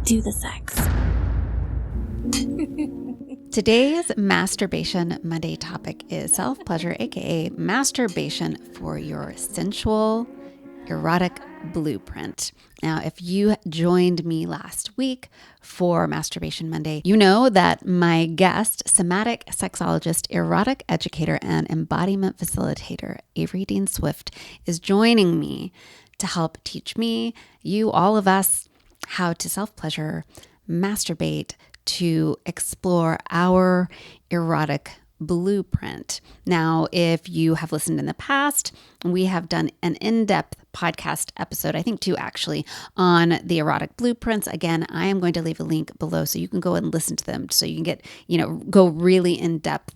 do the sex. Today's Masturbation Monday topic is self-pleasure, aka masturbation for your sensual erotic blueprint. Now, if you joined me last week for Masturbation Monday, you know that my guest, somatic sexologist, erotic educator, and embodiment facilitator, AveryDean Swift, is joining me to help teach me, you, all of us, how to self-pleasure, masturbate, to explore our erotic blueprint. Now, if you have listened in the past, we have done an in-depth podcast episode, I think 2 actually, on the erotic blueprints. Again, I am going to leave a link below so you can go and listen to them so you can get, go really in depth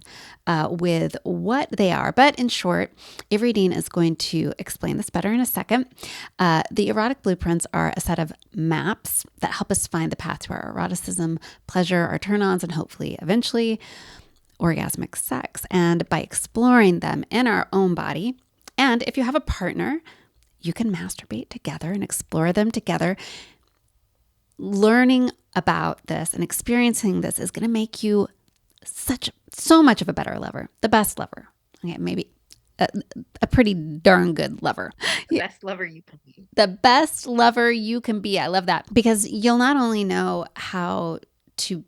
with what they are. But in short, AveryDean is going to explain this better in a second. The erotic blueprints are a set of maps that help us find the path to our eroticism, pleasure, our turn-ons, and hopefully eventually orgasmic sex. And by exploring them in our own body, and if you have a partner, you can masturbate together and explore them together. Learning about this and experiencing this is going to make you so much of a better lover, the best lover. Okay, maybe a pretty darn good lover. The best lover you can be. The best lover you can be. I love that, because you'll not only know how to,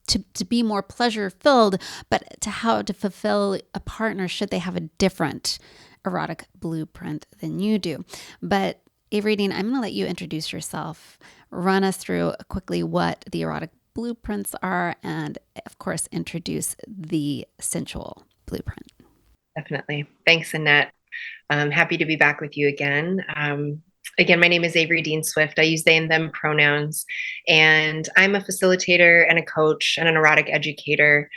to be more pleasure filled, but to how to fulfill a partner should they have a different erotic blueprint than you do. But AveryDean, I'm going to let you introduce yourself, run us through quickly what the erotic blueprints are, and of course, introduce the sensual blueprint. Definitely. Thanks, Annette. I'm happy to be back with you again. Again, my name is AveryDean Swift. I use they and them pronouns, and I'm a facilitator and a coach and an erotic educator.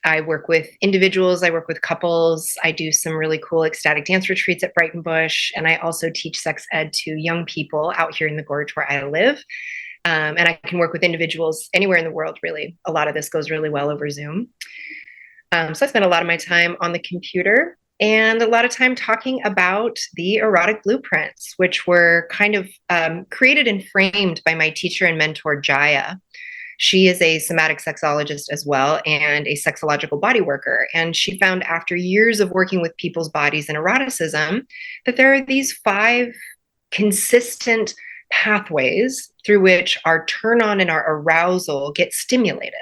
I work with individuals, I work with couples, I do some really cool ecstatic dance retreats at Brighton Bush, and I also teach sex ed to young people out here in the Gorge where I live. And I can work with individuals anywhere in the world, really. A lot of this goes really well over Zoom. So I spend a lot of my time on the computer and a lot of time talking about the erotic blueprints, which were kind of created and framed by my teacher and mentor, Jaya. She is a somatic sexologist as well and a sexological body worker. And she found after years of working with people's bodies and eroticism that there are these 5 consistent pathways through which our turn on and our arousal get stimulated.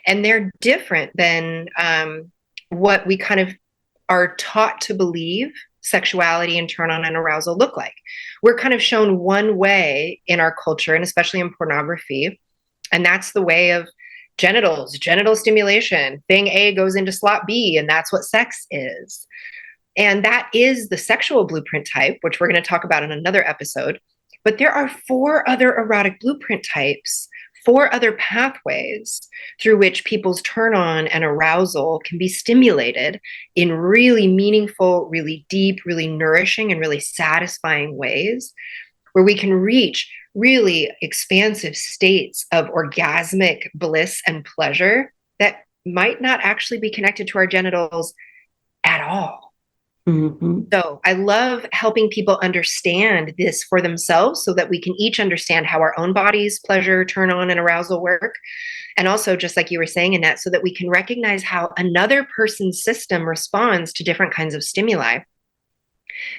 And they're different than what we kind of are taught to believe sexuality and turn on and arousal look like. We're kind of shown one way in our culture, and especially in pornography, and that's the way of genitals, genital stimulation. Thing A goes into slot B, and that's what sex is. And that is the sexual blueprint type, which we're going to talk about in another episode. But there are 4 other erotic blueprint types, 4 other pathways through which people's turn on and arousal can be stimulated in really meaningful, really deep, really nourishing, and really satisfying ways, where we can reach really expansive states of orgasmic bliss and pleasure that might not actually be connected to our genitals at all. Mm-hmm. So I love helping people understand this for themselves so that we can each understand how our own body's pleasure, turn on, and arousal work. And also, just like you were saying, Annette, so that we can recognize how another person's system responds to different kinds of stimuli.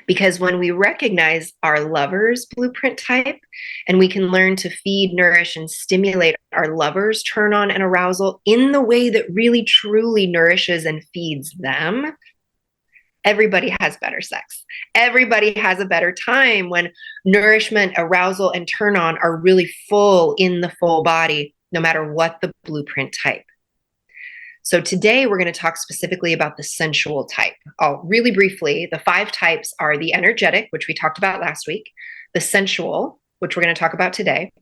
Because when we recognize our lover's blueprint type and we can learn to feed, nourish, and stimulate our lover's turn on and arousal in the way that really truly nourishes and feeds them, everybody has better sex. Everybody has a better time when nourishment, arousal, and turn on are really full in the full body, no matter what the blueprint type. So today we're going to talk specifically about the sensual type. Really briefly, the 5 types are the energetic, which we talked about last week, the sensual, which we're going to talk about today,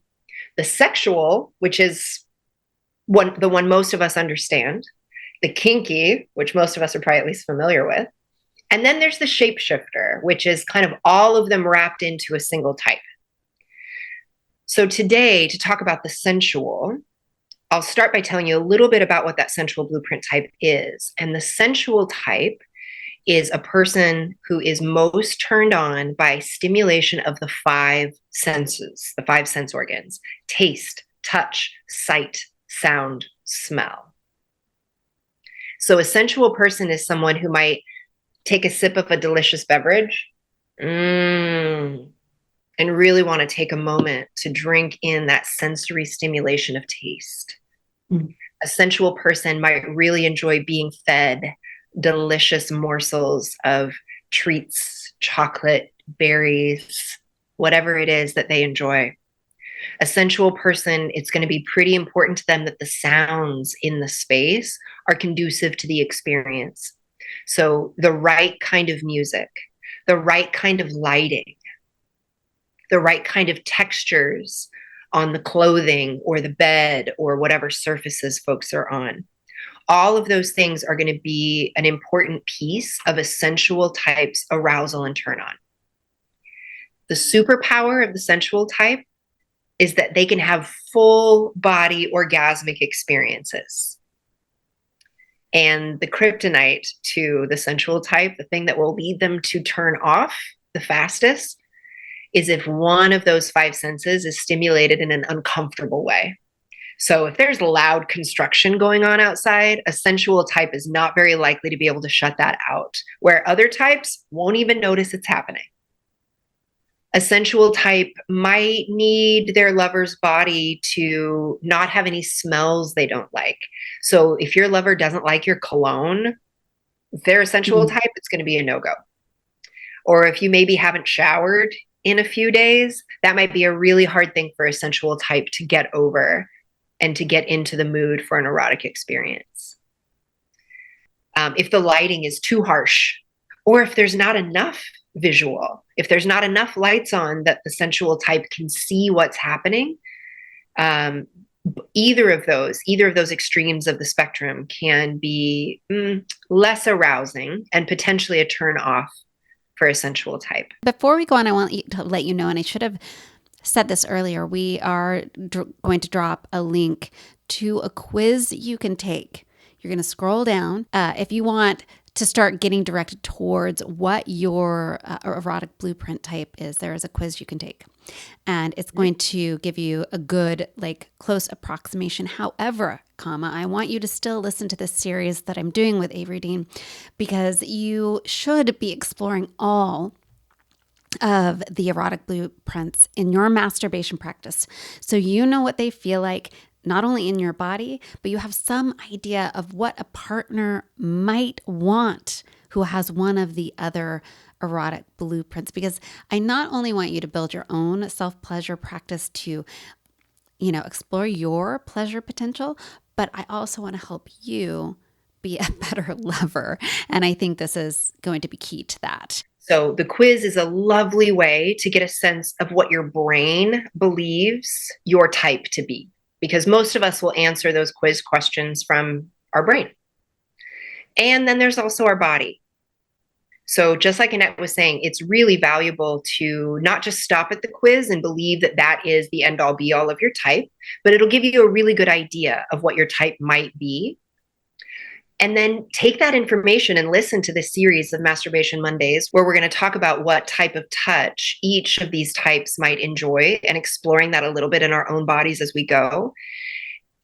the sexual, which is the one most of us understand, the kinky, which most of us are probably at least familiar with, and then there's the shapeshifter, which is kind of all of them wrapped into a single type. So today, to talk about the sensual, I'll start by telling you a little bit about what that sensual blueprint type is. And the sensual type is a person who is most turned on by stimulation of the five senses, the five sense organs: taste, touch, sight, sound, smell. So a sensual person is someone who might take a sip of a delicious beverage, and really want to take a moment to drink in that sensory stimulation of taste. Mm. A sensual person might really enjoy being fed delicious morsels of treats, chocolate, berries, whatever it is that they enjoy. A sensual person, it's going to be pretty important to them that the sounds in the space are conducive to the experience. So the right kind of music, the right kind of lighting, the right kind of textures on the clothing or the bed or whatever surfaces folks are on. All of those things are going to be an important piece of a sensual type's arousal and turn on. The superpower of the sensual type is that they can have full body orgasmic experiences. And the kryptonite to the sensual type, the thing that will lead them to turn off the fastest, is if one of those five senses is stimulated in an uncomfortable way. So if there's loud construction going on outside, a sensual type is not very likely to be able to shut that out, where other types won't even notice it's happening. A sensual type might need their lover's body to not have any smells they don't like. So if your lover doesn't like your cologne, if they're a sensual type, it's going to be a no-go. Or if you maybe haven't showered in a few days, that might be a really hard thing for a sensual type to get over and to get into the mood for an erotic experience. If the lighting is too harsh, or if there's not enough visual, if there's not enough lights on that the sensual type can see what's happening, either of those extremes of the spectrum can be less arousing and potentially a turn off for a sensual type. Before we go on, I want to let you know, and I should have said this earlier, we are going to drop a link to a quiz you can take. You're going to scroll down. If you want to start getting directed towards what your erotic blueprint type is, there is a quiz you can take. And it's going to give you a good, close approximation. However, I want you to still listen to this series that I'm doing with AveryDean, because you should be exploring all of the erotic blueprints in your masturbation practice. So you know what they feel like, not only in your body, but you have some idea of what a partner might want who has one of the other erotic blueprints. Because I not only want you to build your own self-pleasure practice to, explore your pleasure potential, but I also want to help you be a better lover. And I think this is going to be key to that. So the quiz is a lovely way to get a sense of what your brain believes your type to be, because most of us will answer those quiz questions from our brain. And then there's also our body. So just like Annette was saying, it's really valuable to not just stop at the quiz and believe that that is the end all be all of your type, but it'll give you a really good idea of what your type might be. And then take that information and listen to this series of Masturbation Mondays, where we're going to talk about what type of touch each of these types might enjoy, and exploring that a little bit in our own bodies as we go,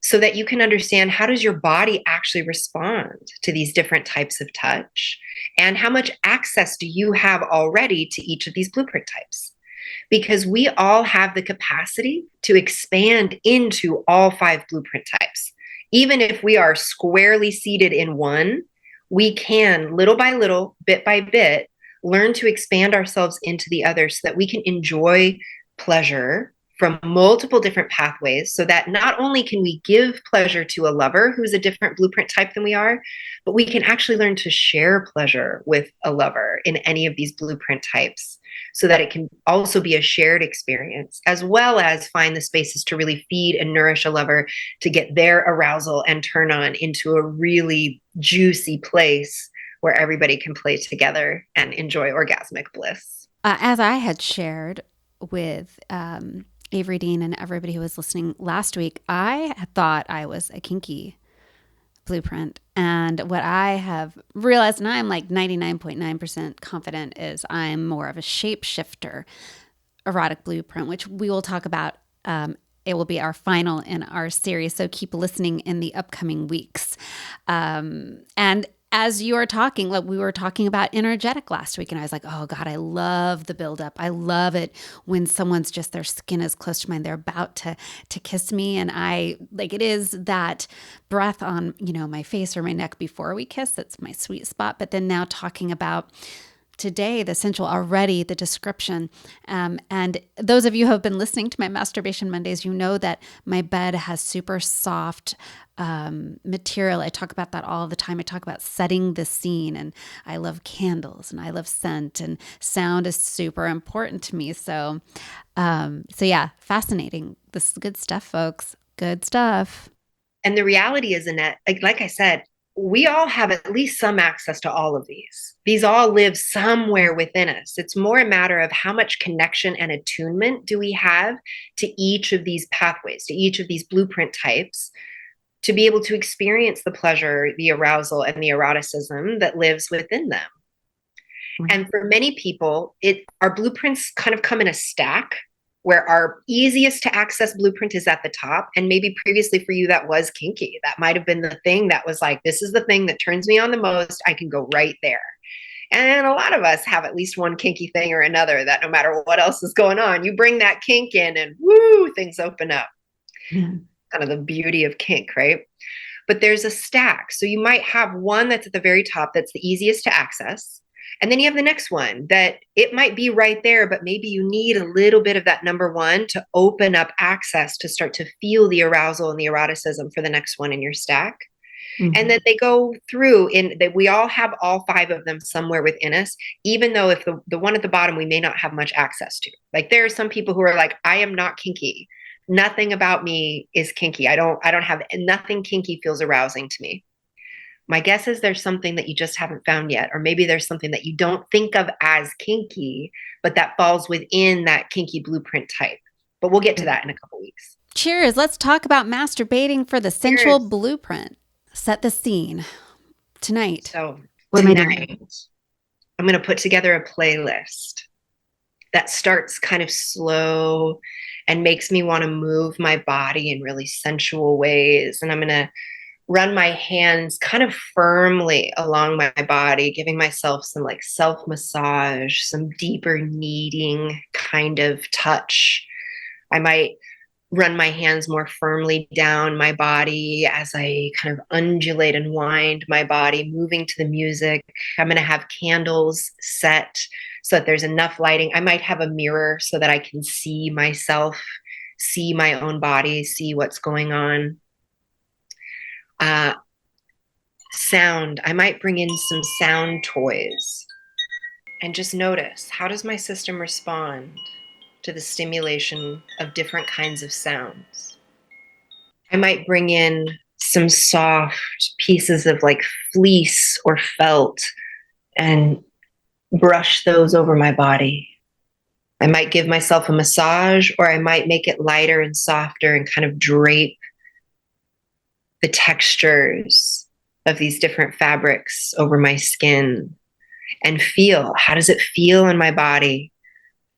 so that you can understand, how does your body actually respond to these different types of touch, and how much access do you have already to each of these blueprint types? Because we all have the capacity to expand into all five blueprint types. Even if we are squarely seated in one, we can, little by little, bit by bit, learn to expand ourselves into the other, so that we can enjoy pleasure from multiple different pathways, so that not only can we give pleasure to a lover who's a different blueprint type than we are, but we can actually learn to share pleasure with a lover in any of these blueprint types, so that it can also be a shared experience, as well as find the spaces to really feed and nourish a lover to get their arousal and turn on into a really juicy place where everybody can play together and enjoy orgasmic bliss. As I had shared with AveryDean and everybody who was listening last week, I thought I was a kinky Blueprint. And what I have realized, and I'm like 99.9% confident, is I'm more of a shapeshifter erotic blueprint, which we will talk about. It will be our final in our series, so keep listening in the upcoming weeks. And as you are talking, like we were talking about energetic last week, and I was like, oh God, I love the buildup. I love it when someone's just, their skin is close to mine. They're about to kiss me. And I like, it is that breath on, my face or my neck before we kiss. That's my sweet spot. But then now talking about today, the sensual already, the description. And those of you who have been listening to my Masturbation Mondays, you know that my bed has super soft material. I talk about that all the time. I talk about setting the scene, and I love candles, and I love scent, and sound is super important to me. So yeah, fascinating. This is good stuff, folks. Good stuff. And the reality is, Annette, like I said, we all have at least some access to all of these. These all live somewhere within us. It's more a matter of how much connection and attunement do we have to each of these pathways, to each of these blueprint types, to be able to experience the pleasure, the arousal, and the eroticism that lives within them. Mm-hmm. And for many people, our blueprints kind of come in a stack, where our easiest to access blueprint is at the top. And maybe previously for you, that was kinky. That might have been the thing that was like, this is the thing that turns me on the most. I can go right there. And a lot of us have at least one kinky thing or another that no matter what else is going on, you bring that kink in and woo, things open up. Mm-hmm. Kind of the beauty of kink, right? But there's a stack. So you might have one that's at the very top that's the easiest to access. And then you have the next one that it might be right there, but maybe you need a little bit of that number one to open up access to start to feel the arousal and the eroticism for the next one in your stack. Mm-hmm. And then they go through that we all have all five of them somewhere within us, even though if the one at the bottom, we may not have much access to. Like there are some people who are like, I am not kinky. Nothing about me is kinky. I don't have, nothing kinky feels arousing to me. My guess is there's something that you just haven't found yet, or maybe there's something that you don't think of as kinky, but that falls within that kinky blueprint type. But we'll get to that in a couple weeks. Cheers. Let's talk about masturbating for the sensual blueprint. Set the scene tonight. So tonight, I'm going to put together a playlist that starts kind of slow and makes me want to move my body in really sensual ways. And I'm going to run my hands kind of firmly along my body, giving myself some like self-massage, some deeper kneading kind of touch. I might run my hands more firmly down my body as I kind of undulate and wind my body, moving to the music. I'm going to have candles set so that there's enough lighting. I might have a mirror so that I can see myself, see my own body, see what's going on. Sound. I might bring in some sound toys and just notice, how does my system respond to the stimulation of different kinds of sounds? I might bring in some soft pieces of like fleece or felt and brush those over my body. I might give myself a massage, or I might make it lighter and softer and kind of drape the textures of these different fabrics over my skin and feel, how does it feel in my body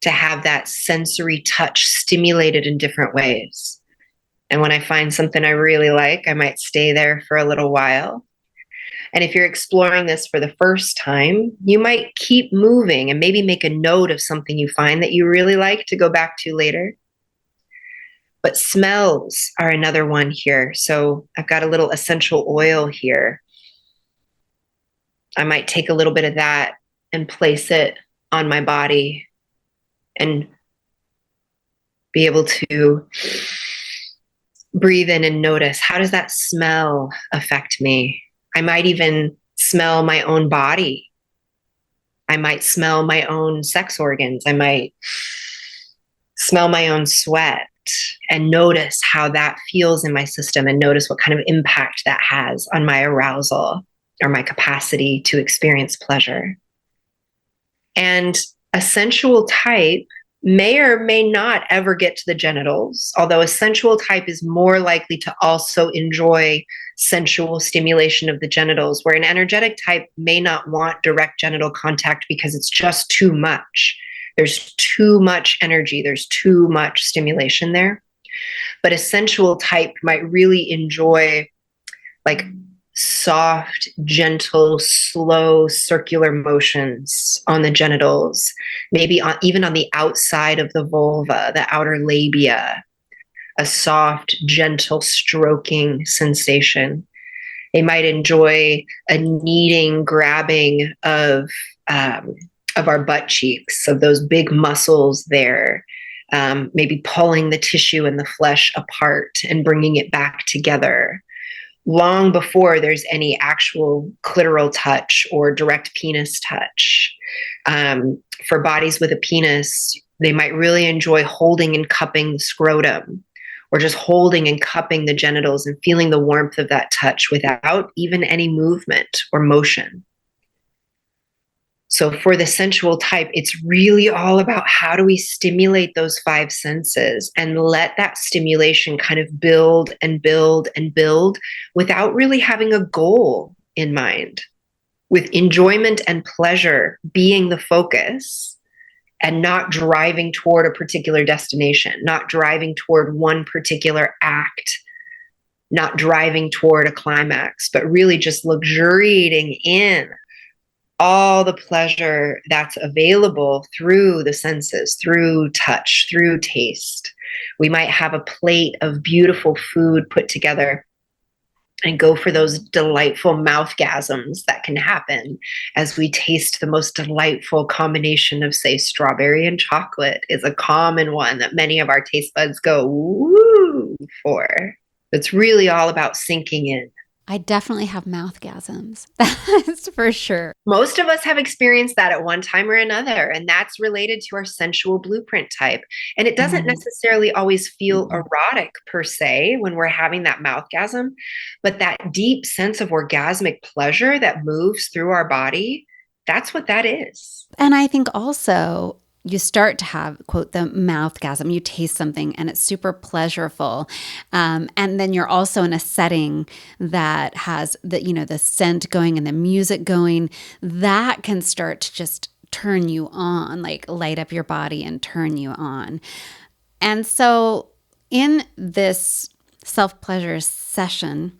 to have that sensory touch stimulated in different ways? And when I find something I really like, I might stay there for a little while. And if you're exploring this for the first time, you might keep moving and maybe make a note of something you find that you really like to go back to later. But smells are another one here. So I've got a little essential oil here. I might take a little bit of that and place it on my body and be able to breathe in and notice, how does that smell affect me? I might even smell my own body. I might smell my own sex organs. I might smell my own sweat and notice how that feels in my system and notice what kind of impact that has on my arousal or my capacity to experience pleasure. And a sensual type may or may not ever get to the genitals, although a sensual type is more likely to also enjoy sensual stimulation of the genitals, where an energetic type may not want direct genital contact because it's just too much. There's too much energy, there's too much stimulation there. But a sensual type might really enjoy like soft, gentle, slow circular motions on the genitals, maybe even on the outside of the vulva, the outer labia, a soft, gentle stroking sensation. They might enjoy a kneading, grabbing of our butt cheeks, of those big muscles there, maybe pulling the tissue and the flesh apart and bringing it back together long before there's any actual clitoral touch or direct penis touch. For bodies with a penis, they might really enjoy holding and cupping the scrotum, or just holding and cupping the genitals and feeling the warmth of that touch without even any movement or motion. So for the sensual type, it's really all about how do we stimulate those five senses and let that stimulation kind of build and build and build without really having a goal in mind, with enjoyment and pleasure being the focus and not driving toward a particular destination, not driving toward one particular act, not driving toward a climax, but really just luxuriating in all the pleasure that's available through the senses, through touch, through taste. We might have a plate of beautiful food put together and go for those delightful mouthgasms that can happen as we taste the most delightful combination of, say, strawberry and chocolate is a common one that many of our taste buds go woo for. It's really all about sinking in. I definitely have mouthgasms. That's for sure. Most of us have experienced that at one time or another, and that's related to our sensual blueprint type. And it doesn't necessarily always feel erotic per se when we're having that mouthgasm, but that deep sense of orgasmic pleasure that moves through our body, that's what that is. And I think also you start to have, quote, the mouthgasm. You taste something and it's super pleasurable. And then you're also in a setting that has the scent going and the music going. That can start to just turn you on, like light up your body and turn you on. And so in this self-pleasure session,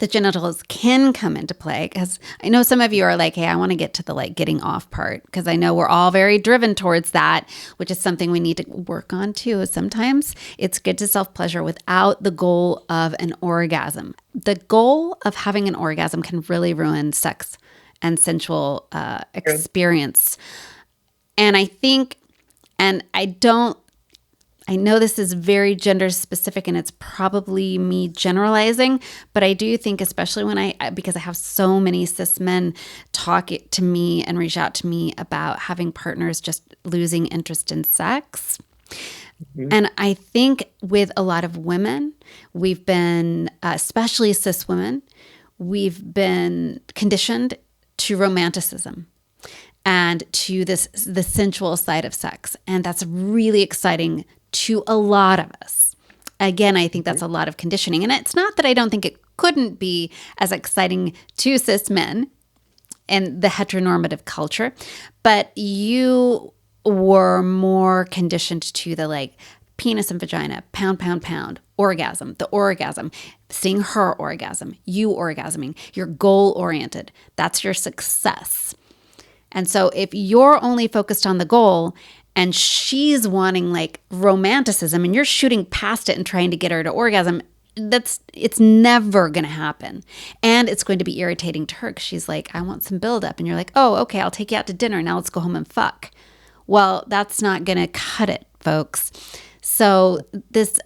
the genitals can come into play, because I know some of you are like, hey, I want to get to the getting off part, because I know we're all very driven towards that, which is something we need to work on too. Sometimes it's good to self-pleasure without the goal of an orgasm. The goal of having an orgasm can really ruin sex and sensual experience. And I think, I know this is very gender specific and it's probably me generalizing, but I do think, especially because I have so many cis men talk to me and reach out to me about having partners just losing interest in sex. Mm-hmm. And I think with a lot of women, we've been, especially cis women, we've been conditioned to romanticism and to the sensual side of sex. And that's really exciting to a lot of us. Again, I think that's a lot of conditioning. And it's not that I don't think it couldn't be as exciting to cis men in the heteronormative culture, but you were more conditioned to the penis and vagina, pound, pound, pound, orgasm, the orgasm, seeing her orgasm, you orgasming, you're goal oriented. That's your success. And so if you're only focused on the goal and she's wanting romanticism and you're shooting past it and trying to get her to orgasm, it's never going to happen. And it's going to be irritating to her because she's like, I want some buildup. And you're like, oh, okay, I'll take you out to dinner. Now let's go home and fuck. Well, that's not going to cut it, folks. So this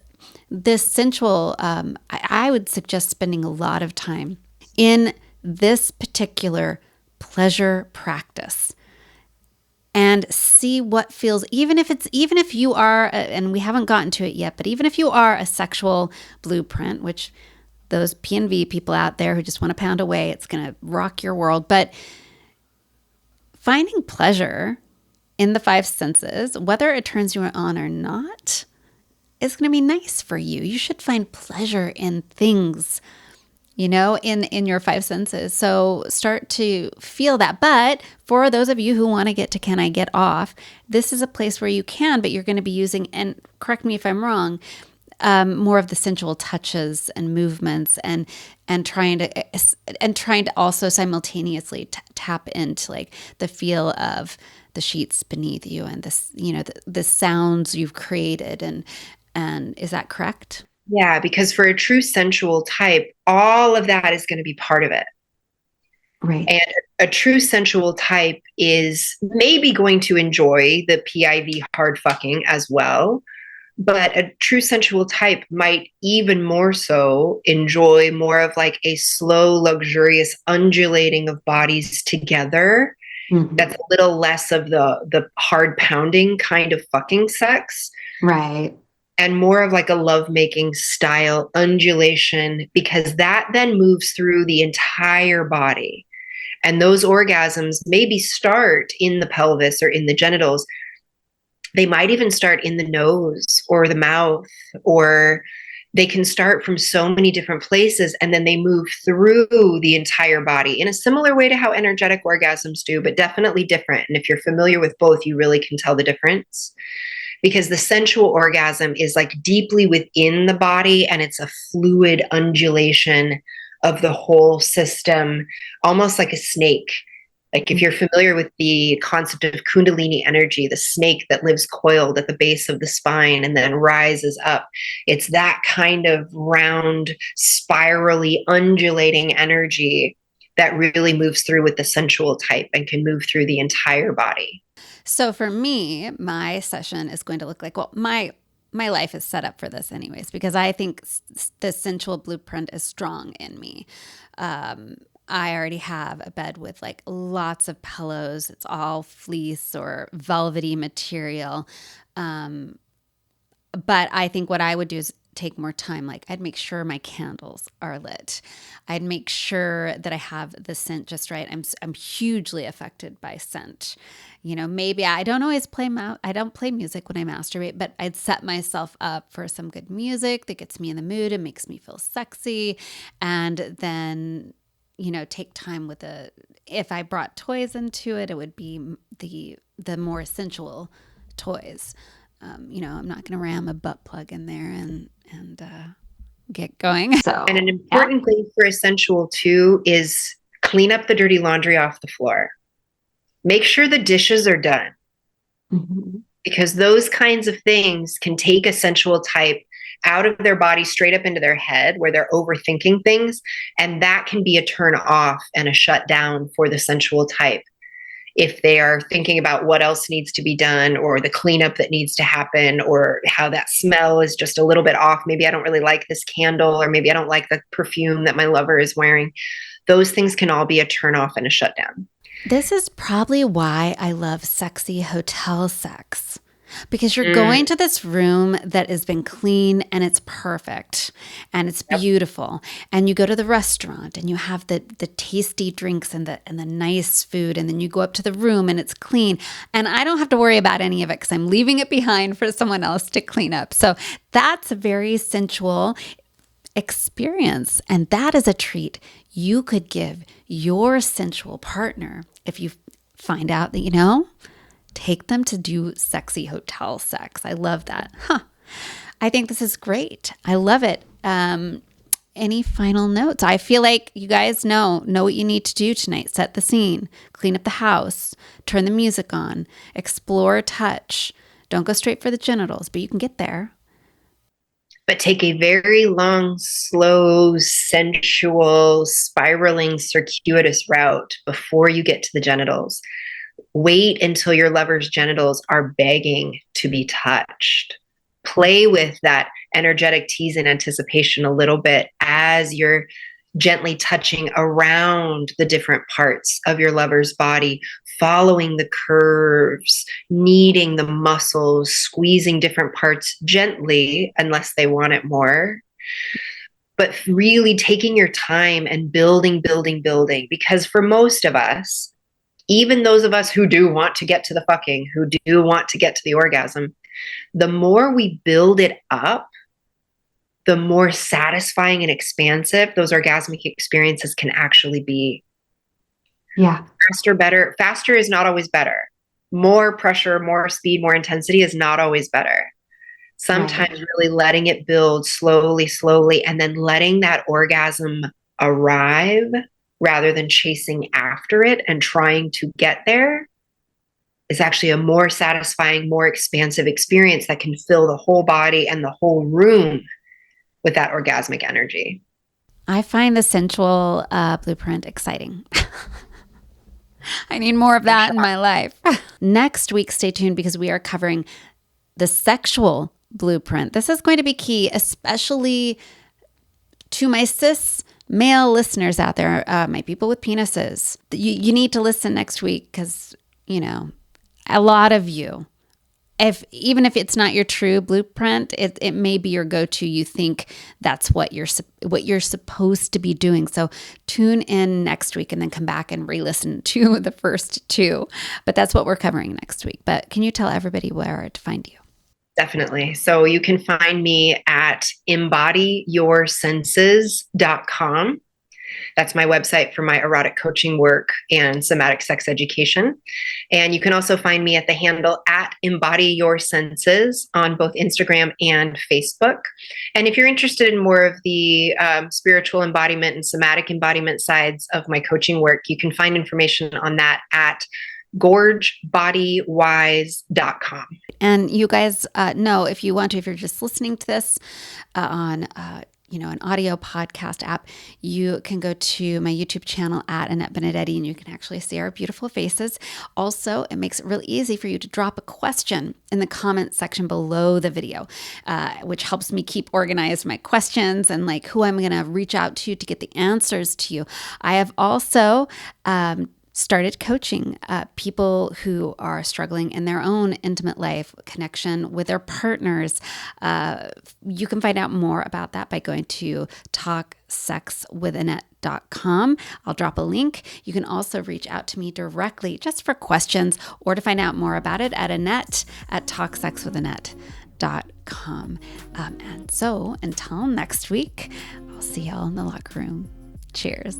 sensual, I would suggest spending a lot of time in this particular pleasure practice and see what feels, even if you are, and we haven't gotten to it yet, but even if you are a sexual blueprint, which those P&V people out there who just want to pound away, it's going to rock your world. But finding pleasure in the five senses, whether it turns you on or not, is going to be nice for you. You should find pleasure in things, in your five senses. So start to feel that. But for those of you who want to get to can I get off, this is a place where you can, but you're going to be using, and correct me if I'm wrong, more of the sensual touches and movements, and trying to also simultaneously tap into like the feel of the sheets beneath you and this, the sounds you've created. And is that correct? Yeah, because for a true sensual type, all of that is going to be part of it. Right. And a true sensual type is maybe going to enjoy the PIV hard fucking as well. But a true sensual type might even more so enjoy more of like a slow, luxurious undulating of bodies together. Mm-hmm. That's a little less of the hard pounding kind of fucking sex. Right. And more of like a lovemaking style undulation, because that then moves through the entire body. And those orgasms maybe start in the pelvis or in the genitals. They might even start in the nose or the mouth, or they can start from so many different places, and then they move through the entire body in a similar way to how energetic orgasms do, but definitely different. And if you're familiar with both, you really can tell the difference, because the sensual orgasm is like deeply within the body, and it's a fluid undulation of the whole system, almost like a snake. Like if you're familiar with the concept of Kundalini energy, the snake that lives coiled at the base of the spine and then rises up, it's that kind of round, spirally undulating energy that really moves through with the sensual type and can move through the entire body. So for me, my session is going to look like, well, my life is set up for this anyways, because I think the sensual blueprint is strong in me. I already have a bed with like lots of pillows. It's all fleece or velvety material. But I think what I would do is take more time. Like I'd make sure my candles are lit. I'd make sure that I have the scent just right. I'm hugely affected by scent. Maybe I don't always I don't play music when I masturbate, but I'd set myself up for some good music that gets me in the mood and makes me feel sexy. And then, take time with if I brought toys into it, it would be the more sensual toys. I'm not going to ram a butt plug in there and get going. So, and an important thing for a sensual too is clean up the dirty laundry off the floor. Make sure the dishes are done. Mm-hmm. Because those kinds of things can take a sensual type out of their body straight up into their head where they're overthinking things. And that can be a turn off and a shut down for the sensual type. If they are thinking about what else needs to be done, or the cleanup that needs to happen, or how that smell is just a little bit off. Maybe I don't really like this candle, or maybe I don't like the perfume that my lover is wearing. Those things can all be a turn off and a shutdown. This is probably why I love sexy hotel sex. Because you're going to this room that has been clean and it's perfect and it's beautiful. And you go to the restaurant and you have the tasty drinks and the nice food. And then you go up to the room and it's clean. And I don't have to worry about any of it because I'm leaving it behind for someone else to clean up. So that's a very sensual experience. And that is a treat you could give your sensual partner if you find out that, take them to do sexy hotel sex. I love that. I think this is great. I love it. Any final notes? I feel like you guys know what you need to do tonight. Set the scene, clean up the house, turn the music on, explore touch. Don't go straight for the genitals, but you can get there. But take a very long, slow, sensual, spiraling, circuitous route before you get to the genitals. Wait until your lover's genitals are begging to be touched. Play with that energetic tease and anticipation a little bit as you're gently touching around the different parts of your lover's body, following the curves, kneading the muscles, squeezing different parts gently, unless they want it more. But really taking your time and building, because for most of us, even those of us who do want to get to the fucking, who do want to get to the orgasm, the more we build it up, the more satisfying and expansive those orgasmic experiences can actually be. Yeah. Faster, better. Faster is not always better. More pressure, more speed, more intensity is not always better. Sometimes really letting it build slowly, and then letting that orgasm arrive rather than chasing after it and trying to get there is actually a more satisfying, more expansive experience that can fill the whole body and the whole room with that orgasmic energy. I find the sensual blueprint exciting. I need more of that in my life. Next week, stay tuned because we are covering the sexual blueprint. This is going to be key, especially to my cis male listeners out there, my people with penises. You need to listen next week because, you know, a lot of you, even if it's not your true blueprint, it may be your go-to. You think that's what you're supposed to be doing. So tune in next week and then come back and re-listen to the first two. But that's what we're covering next week. But can you tell everybody where to find you? Definitely. So you can find me at embodyyoursenses.com. That's my website for my erotic coaching work and somatic sex education. And you can also find me at the handle at Embody Your Senses on both Instagram and Facebook. And if you're interested in more of the spiritual embodiment and somatic embodiment sides of my coaching work, you can find information on that at gorgebodywise.com. And you guys know, if you want to, if you're just listening to this on an audio podcast app, you can go to my YouTube channel at Annette Benedetti and you can actually see our beautiful faces. Also, it makes it really easy for you to drop a question in the comment section below the video, which helps me keep organized my questions and like who I'm going to reach out to get the answers to you. I have also started coaching people who are struggling in their own intimate life, connection with their partners. You can find out more about that by going to talksexwithannette.com. I'll drop a link. You can also reach out to me directly just for questions or to find out more about it at Annette at talksexwithannette.com. And so until next week, I'll see y'all in the locker room. Cheers.